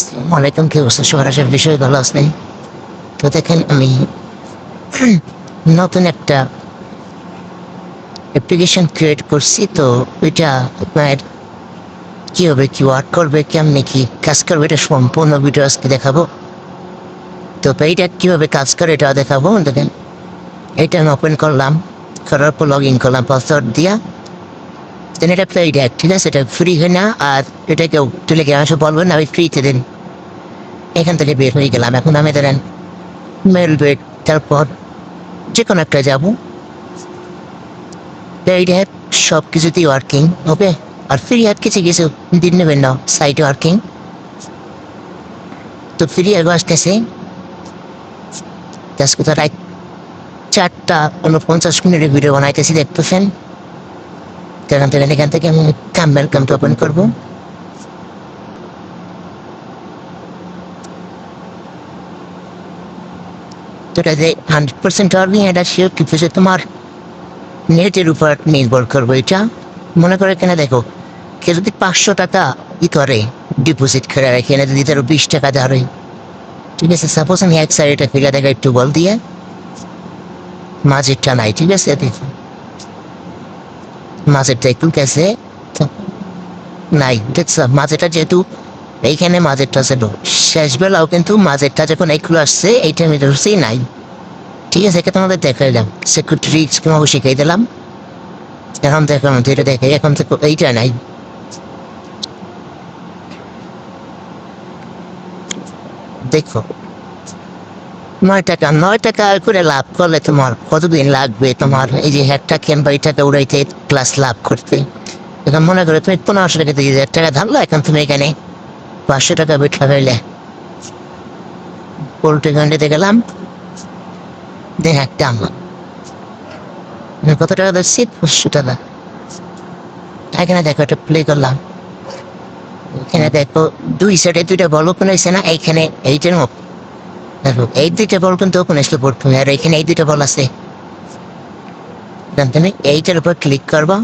আসসালামাইকুম, কি অবস্থা? সবার আসার বিষয় ভালো আছেন? তো দেখেন, আমি নতুন একটা অ্যাপ্লিকেশন ক্রিয়েট করছি। তো ওইটা আপনার কি হবে, কি ওয়ার্ক করবে, কেমনি কি কাজ করবে, এটা সম্পূর্ণ ভিডিও আজকে দেখাবো। তো এইটা কিভাবে কাজ করে এটা দেখাবো। দেখেন, এটা আমি ওপেন করলাম, করার পর লগ ইন করলাম পাসওয়ার্ড দিয়া। দেন এটা পেইড অ্যাপ, ঠিক আছে, এটা ফ্রি হয় না। আর এটা কেউ তুলে গিয়ে আসে বলবেন না আমি ফ্রিতে দিন। এখান থেকে বের হয়ে গেলাম। এখন আমি ধরেন মেল বেড, তারপর যে কোনো একটা যাবো। পেইড অ্যাপ সব কিছুতেই ওয়ার্কিং, ওকে। আর ফ্রি অ্যাপ কিছু কিছু দিন নেবেন না, সাইট ওয়ার্কিং। তো ফ্রি অ্যাপ আসতেছে আজকে তো রাত 4:49 ভিডিও বানাইতেছি, দেখতেছেন। এখান থেকে আমি ওয়েলকামটা ওপেন করবো। তো এটা যে 100% ওয়ার্কিং, এটা শিওর কিছু তোমার নেটের উপর নির্ভর করবো। এটা মনে করে এখানে দেখো, কেউ যদি 500 টাকা করে ডিপোজিট করে রাখে, এনে যদি তারও 20 টাকা ধরে, ঠিক আছে। সাপোজ আমি এক সাইডে ফিরে দেখা একটু বল দিয়ে মাঝেরটা নাই, ঠিক আছে। দেখুন মাঝেরটা একটু গেছে, নাই দেখছো মাঝেরটা, যেহেতু এইখানে মাঝেরটা ছিল শেষ বেলাও, কিন্তু মাঝেরটা যখন এইগুলো আসছে এইটা আমি ধরছি নাই, ঠিক আছে। একে তোমাদের দেখাইলাম সিকিউরিটি কিভাবে শিখাই দিলাম। এখন দেখো এটা দেখাই, এখন থেকে এইটা নাই। দেখো 9 টাকা, 9 টাকা করে লাভ করলে তোমার কতদিন লাগবে তোমার এই যে 1 টাকা কিংবা 2 টাকা উড়াইতে প্লাস লাভ করতে? এখন মনে করো তুমি 1500 টাকা দিয়ে 1 টাকা ধারলো, এখন তুমি এখানে 500 টাকা বেঠা হইলে পোল্ট্রি গান্ডিতে গেলাম, দেখ একটা আমার কত টাকা দিচ্ছি, 500 টাকা। এখানে দেখো একটা প্লে করলাম, এখানে দেখো দুই সাইডে দুইটা বল ওপেন হয়েছে না, এইখানে এইটার মতো দেখো এই দুইটা বল কিন্তু ওপেন আসলে প্রথমে, আর এখানে এই দুইটা বল আছে। তুমি এইটার উপর ক্লিক করবা,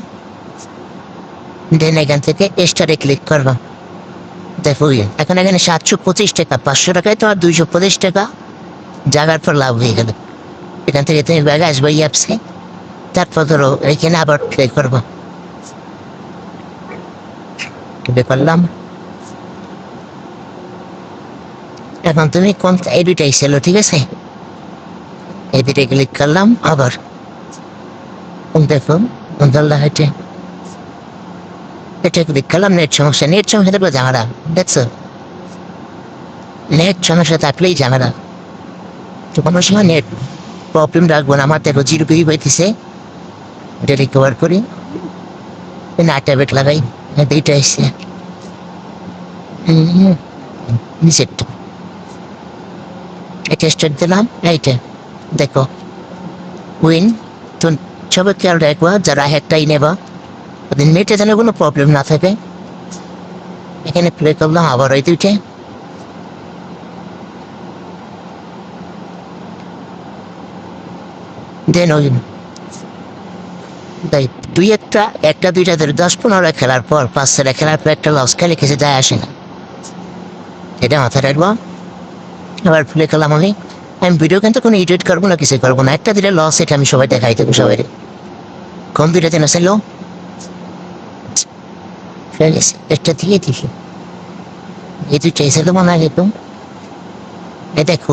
দেন এখান থেকে স্টারে ক্লিক করবা। দেখো এখন এখানে 725 টাকা, 500 টাকায় তোমার 225 টাকা জাগার পর লাভ হয়ে গেল। এখান থেকে তুমি ব্যাগে আসবে এই অ্যাপসে, তারপর ধরো এখানে আবার প্লে করবো, প্লে করলাম। এখন তুমি কোন এই দুইটাই ছিল, ঠিক আছে। এই দুইটাই ক্লিক করলাম, আবার দেখো ধরলা হেঁটে এটা ক্লিক করলাম। নেট সমস্যা থাকলে ঝামেলা, দেখছো, নেট সমস্যা থাকলেই ঝামেলা। তো কোনো সময় নেট প্রবলেম রাখবো না। আমার দেখো 0 হইতেছে, এটা রিকভার করি, না ট্যাবলেট লাগাই, দুইটা এসছে নিচেরটা, এটা স্টার্ট দিলাম। এইটা দেখো উইন। তো সবাই খেয়াল রাখবা যারা একটাই নেবা, ওদের নেটে যেন কোনো প্রবলেম না থাকে। এখানে প্লে করলাম আবার ওই দুইটা, দেন ওই তাই দুই একটা একটা দুইটা ধরে 10-15 খেলার পর 5-6 খেলার পর একটা লস খেলে কিছু যায় আসে না, এটা মাথায় রাখবা। আবার প্লে করলাম আমি। আমি ভিডিও কিন্তু কোনো এডিট করবো না, কিছু করবো না, একটা দিলে লস, এটা আমি সবাই দেখাই দেবো সবাই। কোন দুইটা দিন আসলো একটা দিয়ে দিছি, এই দুইটা এসে মনে হয় যেত। এ দেখো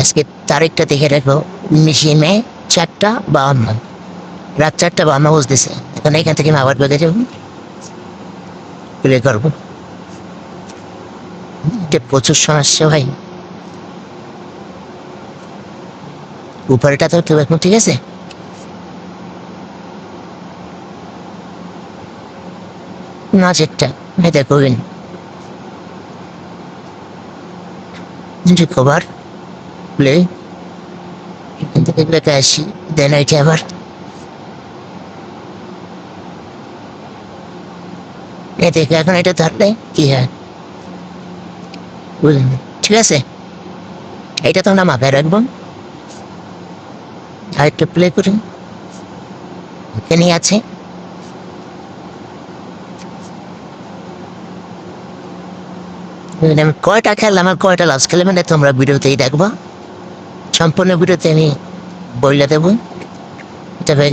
আজকে তারিখটা দেখে রাখো, 19 মে 4:52, রাত 4:52 বুঝতেছে। এখন এখান থেকে আমি আবার বেঁধে যাবো, প্লে করবো। এটা প্রচুর সমস্যা ভাই, উপরেটা তো কেউ এখন, ঠিক আছে। না চেকটা এটা করবেন, রিকভার প্লে, এখান থেকে বেঁকে আসি, দেন এটা আবার এ দেখে এখন এটা ধরলে কি হয় বুঝলেন, ঠিক আছে। এটা তো আমরা মাথায় রাখবো। আর একটা প্লে করি, এখানে আছে। আমি কয়টা খেললাম আর কয়টা লাস্ট খেলে মানে তোমরা ভিডিওতেই দেখবা। সম্পূর্ণ ভিডিওতে আমি বইলে দেবো। এটা হয়ে